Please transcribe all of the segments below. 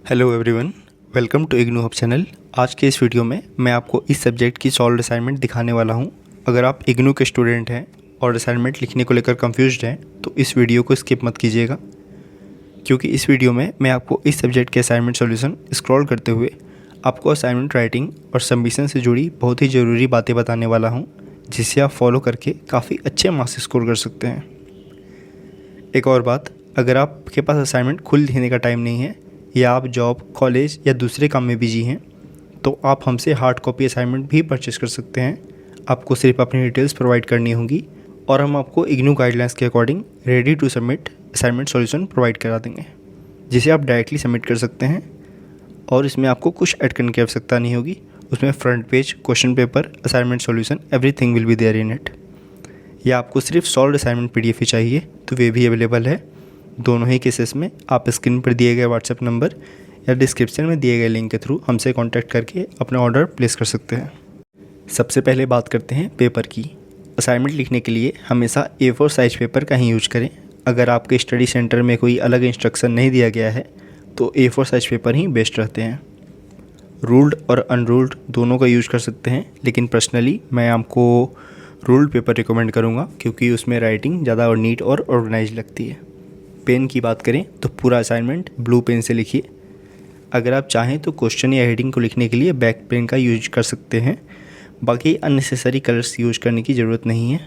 Hello everyone, welcome to IGNOU hub channel. आज के इस वीडियो में मैं आपको इस सब्जेक्ट की सॉल्व असाइनमेंट दिखाने वाला हूं। अगर आप इग्नू के स्टूडेंट हैं और असाइनमेंट लिखने को लेकर कंफ्यूज्ड हैं तो इस वीडियो को स्किप मत कीजिएगा, क्योंकि इस वीडियो में मैं आपको इस सब्जेक्ट के असाइनमेंट सॉल्यूशन स्क्रॉल करते हुए आपको असाइनमेंट राइटिंग और सबमिशन से जुड़ी बहुत ही ज़रूरी बातें बताने वाला हूँ, जिसे आप फॉलो करके काफ़ी अच्छे मार्क्स स्कोर कर सकते हैं। एक और बात, अगर आपके पास असाइनमेंट खुद लिखने का टाइम नहीं है या आप जॉब, कॉलेज या दूसरे काम में बिजी हैं तो आप हमसे हार्ड कॉपी असाइनमेंट भी परचेस कर सकते हैं। आपको सिर्फ अपनी डिटेल्स प्रोवाइड करनी होगी और हम आपको इग्नू गाइडलाइंस के according ready to submit assignment solution provide करा देंगे, जिसे आप डायरेक्टली सबमिट कर सकते हैं और इसमें आपको कुछ ऐड करने की आवश्यकता नहीं होगी। उसमें front page, question paper, assignment solution, everything will be there in it. या आपको सिर्फ सॉल्व असाइनमेंट PDF ही चाहिए तो वे भी अवेलेबल है। दोनों ही केसेस में आप स्क्रीन पर दिए गए व्हाट्सएप नंबर या डिस्क्रिप्शन में दिए गए लिंक के थ्रू हमसे कांटेक्ट करके अपना ऑर्डर प्लेस कर सकते हैं। सबसे पहले बात करते हैं पेपर की। असाइनमेंट लिखने के लिए हमेशा A4 साइज पेपर का ही यूज करें। अगर आपके स्टडी सेंटर में कोई अलग इंस्ट्रक्शन नहीं दिया गया है तो A4 साइज पेपर ही बेस्ट रहते हैं। रूल्ड और अनरूल्ड दोनों का यूज कर सकते हैं, लेकिन पर्सनली मैं आपको रूल्ड पेपर रिकमेंड करूँगा, क्योंकि उसमें राइटिंग ज़्यादा और नीट और ऑर्गेनाइज लगती है। पेन की बात करें तो पूरा असाइनमेंट ब्लू पेन से लिखिए। अगर आप चाहें तो क्वेश्चन या हेडिंग को लिखने के लिए ब्लैक पेन का यूज कर सकते हैं। बाकी अननेसेसरी कलर्स यूज करने की ज़रूरत नहीं है।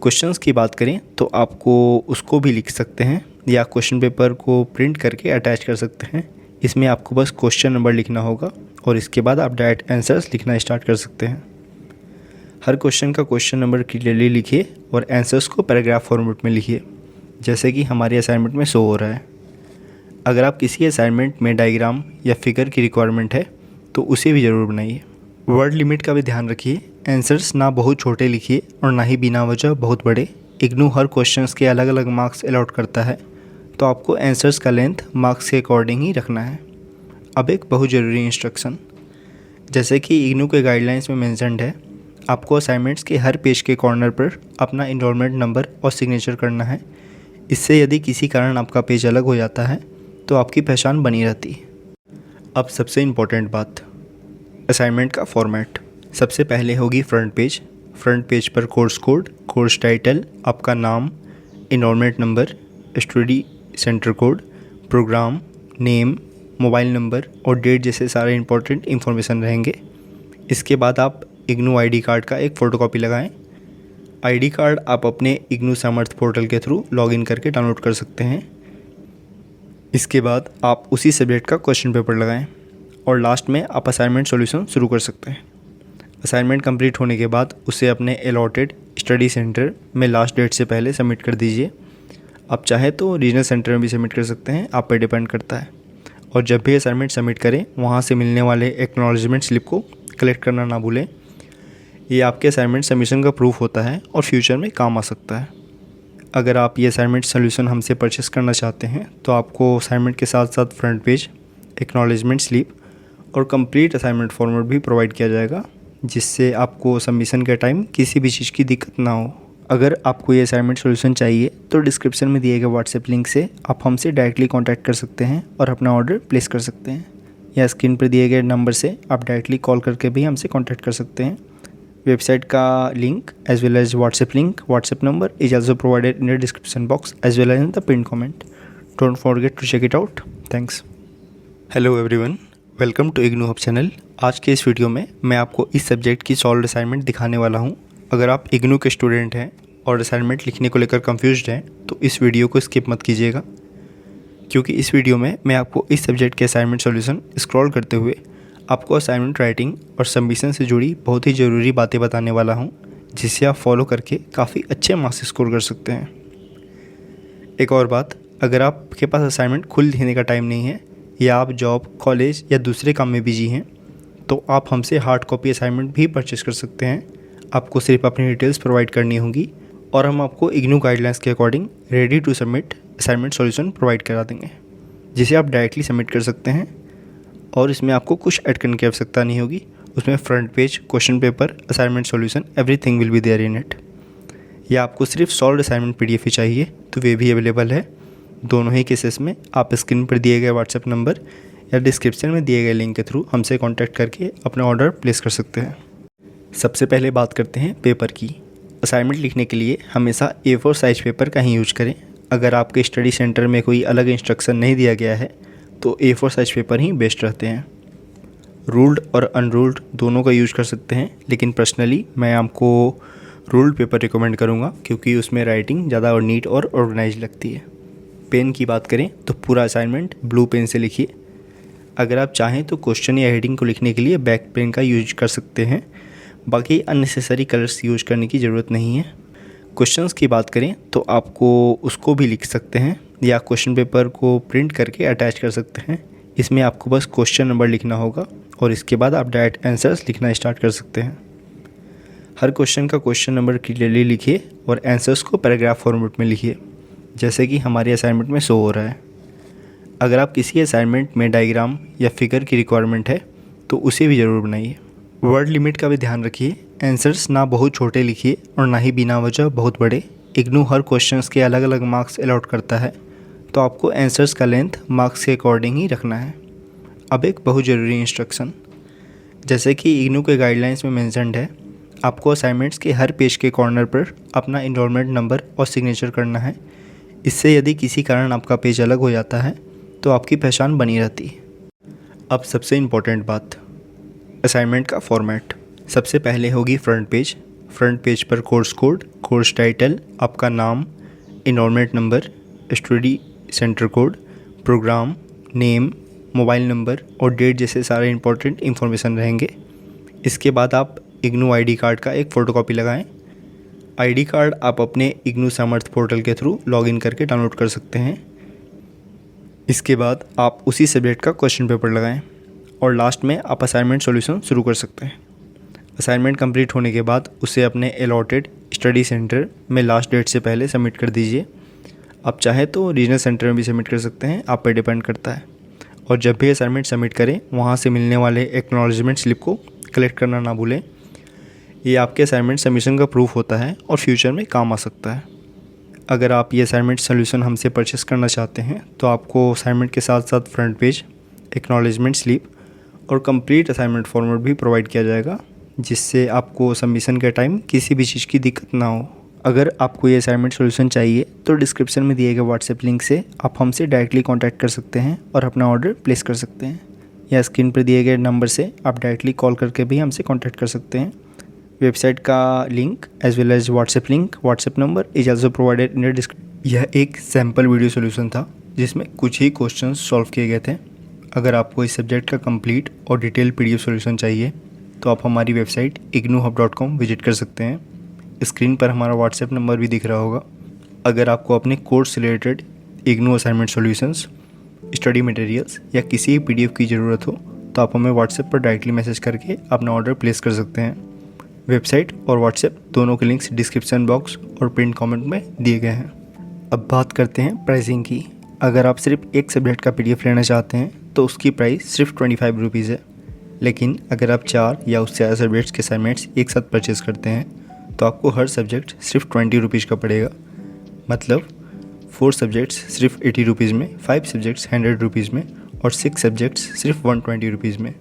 क्वेश्चंस की बात करें तो आपको उसको भी लिख सकते हैं या क्वेश्चन पेपर को प्रिंट करके अटैच कर सकते हैं। इसमें आपको बस क्वेश्चन नंबर लिखना होगा और इसके बाद आप डायरेक्ट आंसर्स लिखना स्टार्ट कर सकते हैं। हर क्वेश्चन का क्वेश्चन नंबर क्लियरली लिखिए और आंसर्स को पैराग्राफ फॉर्मेट में लिखिए, जैसे कि हमारे असाइनमेंट में शो हो रहा है। अगर आप किसी असाइनमेंट में डायग्राम या फिगर की रिक्वायरमेंट है तो उसे भी ज़रूर बनाइए। वर्ड लिमिट का भी ध्यान रखिए। आंसर्स ना बहुत छोटे लिखिए और ना ही बिना वजह बहुत बड़े। इग्नू हर क्वेश्चंस के अलग अलग मार्क्स अलॉट करता है, तो आपको आंसर्स का लेंथ मार्क्स के अकॉर्डिंग ही रखना है। अब एक बहुत ज़रूरी इंस्ट्रक्शन, जैसे कि इग्नू के गाइडलाइंस में मेंशन्ड है, आपको असाइनमेंट्स के हर पेज के कॉर्नर पर अपना इनरोलमेंट नंबर और सिग्नेचर करना है। इससे यदि किसी कारण आपका पेज अलग हो जाता है तो आपकी पहचान बनी रहती है। अब सबसे इम्पोर्टेंट बात, असाइनमेंट का फॉर्मेट। सबसे पहले होगी फ्रंट पेज। फ्रंट पेज पर कोर्स कोड, कोर्स टाइटल, आपका नाम, enrolment number, study centre code, programme name, mobile number और डेट जैसे सारे इंपॉर्टेंट इन्फॉर्मेशन रहेंगे। इसके बाद आप इग्नू ID कार्ड का एक फ़ोटोकॉपी लगाएं। ID कार्ड आप अपने इग्नू सामर्थ पोर्टल के थ्रू लॉगिन करके डाउनलोड कर सकते हैं। इसके बाद आप उसी सब्जेक्ट का क्वेश्चन पेपर लगाएं और लास्ट में आप असाइनमेंट सॉल्यूशन शुरू कर सकते हैं। असाइनमेंट कंप्लीट होने के बाद उसे अपने अलॉटेड स्टडी सेंटर में लास्ट डेट से पहले सबमिट कर दीजिए। आप चाहे तो रीजनल सेंटर में भी सबमिट कर सकते हैं, आप पर डिपेंड करता है। और जब भी असाइनमेंट सबमिट करें वहाँ से मिलने वाले एक्नॉलेजमेंट स्लिप को कलेक्ट करना ना भूलें। ये आपके असाइनमेंट सबमिशन का प्रूफ होता है और फ्यूचर में काम आ सकता है। अगर आप ये असाइनमेंट सॉल्यूशन हमसे परचेस करना चाहते हैं तो आपको असाइनमेंट के साथ साथ फ्रंट पेज, एक्नॉलेजमेंट स्लिप और कंप्लीट असाइनमेंट फॉर्मेट भी प्रोवाइड किया जाएगा, जिससे आपको सबमिशन के टाइम किसी भी चीज़ की दिक्कत ना हो। अगर आपको ये असाइनमेंट सॉल्यूशन चाहिए तो डिस्क्रिप्शन में दिए गए व्हाट्सएप लिंक से आप हमसे डायरेक्टली कॉन्टैक्ट कर सकते हैं और अपना ऑर्डर प्लेस कर सकते हैं, या स्क्रीन पर दिए गए नंबर से आप डायरेक्टली कॉल करके भी हमसे कॉन्टैक्ट कर सकते हैं। वेबसाइट का link as well as WhatsApp link, WhatsApp number is also provided in the description box as well as in the pinned comment. Don't forget to check it out. Thanks. Hello everyone, welcome to IGNOU hub channel. आज के इस video में मैं आपको इस subject की solve assignment दिखाने वाला हूँ। अगर आप इग्नू के स्टूडेंट हैं और असाइनमेंट लिखने को लेकर कंफ्यूज्ड हैं तो इस वीडियो को स्किप मत कीजिएगा, क्योंकि इस वीडियो में मैं आपको इस सब्जेक्ट के असाइनमेंट सॉल्यूशन स्क्रॉल करते हुए आपको असाइनमेंट राइटिंग और सबमिशन से जुड़ी बहुत ही ज़रूरी बातें बताने वाला हूं, जिसे आप फॉलो करके काफ़ी अच्छे मार्क्स स्कोर कर सकते हैं। एक और बात, अगर आपके पास असाइनमेंट खुद लिखने का टाइम नहीं है या आप जॉब, कॉलेज या दूसरे काम में बिजी हैं तो आप हमसे हार्ड कॉपी असाइनमेंट भी परचेस कर सकते हैं। आपको सिर्फ अपनी डिटेल्स प्रोवाइड करनी होगी और हम आपको इग्नू गाइडलाइंस के according ready to submit assignment solution provide करा देंगे, जिसे आप डायरेक्टली सबमिट कर सकते हैं और इसमें आपको कुछ ऐड करने की आवश्यकता नहीं होगी। उसमें front page, question paper, assignment solution, everything will be there in it. या आपको सिर्फ सॉल्व असाइनमेंट PDF ही चाहिए तो वे भी अवेलेबल है। दोनों ही केसेस में आप स्क्रीन पर दिए गए व्हाट्सएप नंबर या डिस्क्रिप्शन में दिए गए लिंक के थ्रू हमसे कांटेक्ट करके अपना ऑर्डर प्लेस कर सकते हैं। सबसे पहले बात करते हैं पेपर की। असाइनमेंट लिखने के लिए हमेशा A4 साइज पेपर का ही यूज करें। अगर आपके स्टडी सेंटर में कोई अलग इंस्ट्रक्शन नहीं दिया गया है तो A4 साइज पेपर ही बेस्ट रहते हैं। रूल्ड और अनरूल्ड दोनों का यूज़ कर सकते हैं, लेकिन पर्सनली मैं आपको रूल्ड पेपर रिकमेंड करूँगा क्योंकि उसमें राइटिंग ज़्यादा और नीट और ऑर्गेनाइज लगती है। पेन की बात करें तो पूरा असाइनमेंट ब्लू पेन से लिखिए। अगर आप चाहें तो क्वेश्चन या हेडिंग को लिखने के लिए ब्लैक पेन का यूज कर सकते हैं। बाकी अननेसेसरी कलर्स यूज करने की ज़रूरत नहीं है। क्वेश्चंस की बात करें तो आपको उसको भी लिख सकते हैं या क्वेश्चन पेपर को प्रिंट करके अटैच कर सकते हैं। इसमें आपको बस क्वेश्चन नंबर लिखना होगा और इसके बाद आप डायरेक्ट आंसर्स लिखना स्टार्ट कर सकते हैं। हर क्वेश्चन का क्वेश्चन नंबर क्लियरली लिखिए और आंसर्स को पैराग्राफ फॉर्मेट में लिखिए, जैसे कि हमारे असाइनमेंट में शो हो रहा है। अगर आप किसी असाइनमेंट में डायग्राम या फिगर की रिक्वायरमेंट है तो उसे भी ज़रूर बनाइए। वर्ड लिमिट का भी ध्यान रखिए। आंसर्स ना बहुत छोटे लिखिए और ना ही बिना वजह बहुत बड़े। इग्नू हर क्वेश्चंस के अलग अलग मार्क्स अलॉट करता है, तो आपको आंसर्स का लेंथ मार्क्स के अकॉर्डिंग ही रखना है। अब एक बहुत ज़रूरी इंस्ट्रक्शन, जैसे कि इग्नू के गाइडलाइंस में मेंशन्ड है, आपको असाइनमेंट्स के हर पेज के कॉर्नर पर अपना इनरोलमेंट नंबर और सिग्नेचर करना है। इससे यदि किसी कारण आपका पेज अलग हो जाता है तो आपकी पहचान बनी रहती है। अब सबसे इम्पोर्टेंट बात, असाइनमेंट का फॉर्मेट। सबसे पहले होगी फ्रंट पेज। फ्रंट पेज पर कोर्स कोड, कोर्स टाइटल, आपका नाम, enrolment number, study centre code, programme name, mobile number और डेट जैसे सारे इंपॉर्टेंट इन्फॉर्मेशन रहेंगे। इसके बाद आप इग्नू आईडी कार्ड का एक फ़ोटोकॉपी लगाएं। आईडी कार्ड आप अपने इग्नू सामर्थ पोर्टल के थ्रू लॉगिन करके डाउनलोड कर सकते हैं। इसके बाद आप उसी सब्जेक्ट का क्वेश्चन पेपर लगाएं और लास्ट में आप असाइनमेंट सॉल्यूशन शुरू कर सकते हैं। असाइनमेंट कंप्लीट होने के बाद उसे अपने अलॉटेड स्टडी सेंटर में लास्ट डेट से पहले सबमिट कर दीजिए। आप चाहे तो रीजनल सेंटर में भी सबमिट कर सकते हैं, आप पे डिपेंड करता है। और जब भी असाइनमेंट सबमिट करें वहाँ से मिलने वाले एक्नॉलेजमेंट स्लिप को कलेक्ट करना ना भूलें। ये आपके असाइनमेंट सबमिशन का प्रूफ होता है और फ्यूचर में काम आ सकता है। अगर आप ये असाइनमेंट सोल्यूशन हमसे परचेस करना चाहते हैं तो आपको असाइनमेंट के साथ साथ फ्रंट पेज, एक्नॉलेजमेंट स्लिप और कंप्लीट असाइनमेंट फॉर्मेट भी प्रोवाइड किया जाएगा, जिससे आपको सबमिशन के टाइम किसी भी चीज़ की दिक्कत ना हो। अगर आपको ये असाइनमेंट सॉल्यूशन चाहिए तो डिस्क्रिप्शन में दिए गए व्हाट्सएप लिंक से आप हमसे डायरेक्टली कांटेक्ट कर सकते हैं और अपना ऑर्डर प्लेस कर सकते हैं, या स्क्रीन पर दिए गए नंबर से आप डायरेक्टली कॉल करके भी हमसे कांटेक्ट कर सकते हैं। वेबसाइट का link as well as WhatsApp link, WhatsApp number is also provided in the description. यह एक सैम्पल वीडियो सोल्यूशन था जिसमें कुछ ही क्वेश्चन सॉल्व किए गए थे। अगर आपको इस सब्जेक्ट का कंप्लीट और डिटेल PDF सोल्यूशन चाहिए तो आप हमारी वेबसाइट ignuhub.com विजिट कर सकते हैं। स्क्रीन पर हमारा व्हाट्सएप नंबर भी दिख रहा होगा। अगर आपको अपने कोर्स से related IGNOU assignment solutions, study materials या किसी भी PDF की ज़रूरत हो तो आप हमें व्हाट्सएप पर डायरेक्टली मैसेज करके अपना ऑर्डर प्लेस कर सकते हैं। वेबसाइट और व्हाट्सएप दोनों के लिंक्स डिस्क्रिप्शन बॉक्स और पिन कमेंट में दिए गए हैं। अब बात करते हैं प्राइसिंग की। अगर आप सिर्फ एक सब्जेक्ट का PDF लेना चाहते हैं तो उसकी प्राइस सिर्फ 25 रुपीज़ है, लेकिन अगर आप 4 या उससे ज़्यादा सब्जेक्ट्स के असाइनमेंट्स एक साथ परचेज़ करते हैं तो आपको हर सब्जेक्ट सिर्फ 20 रुपीज़ का पड़ेगा। मतलब 4 सब्जेक्ट्स सिर्फ 80 रुपीज़ में, 5 सब्जेक्ट्स 100 रुपीज़ में और 6 सब्जेक्ट्स सिर्फ 120 रुपीज़ में।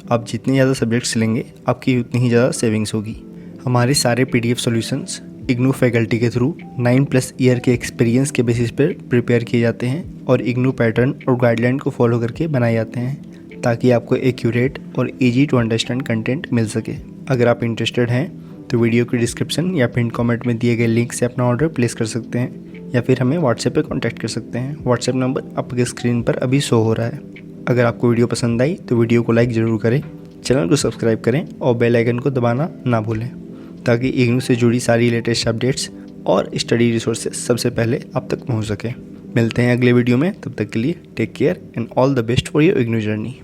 आप जितने ज़्यादा सब्जेक्ट्स लेंगे आपकी उतनी ही ज़्यादा सेविंग्स होगी। हमारे सारे PDF सॉल्यूशंस इग्नू फैकल्टी के थ्रू 9+ ईयर के एक्सपीरियंस के बेसिस पर प्रिपेयर किए जाते हैं और इग्नू पैटर्न और गाइडलाइन को फॉलो करके बनाए जाते हैं ताकि आपको एक्यूरेट और ईजी टू अंडरस्टैंड कंटेंट मिल सके। अगर आप इंटरेस्टेड हैं तो वीडियो के डिस्क्रिप्शन या पिन कमेंट में दिए गए लिंक से अपना ऑर्डर प्लेस कर सकते हैं या फिर हमें व्हाट्सएप पे कांटेक्ट कर सकते हैं। व्हाट्सएप नंबर आपके स्क्रीन पर अभी शो हो रहा है। अगर आपको वीडियो पसंद आई तो वीडियो को लाइक ज़रूर करें, चैनल को सब्सक्राइब करें और बेल आइकन को दबाना ना भूलें ताकि इग्नू से जुड़ी सारी लेटेस्ट अपडेट्स और स्टडी रिसोर्सेज सबसे पहले आप तक पहुँच सकें। मिलते हैं अगले वीडियो में, तब तक के लिए take care and all the best for your IGNOU journey.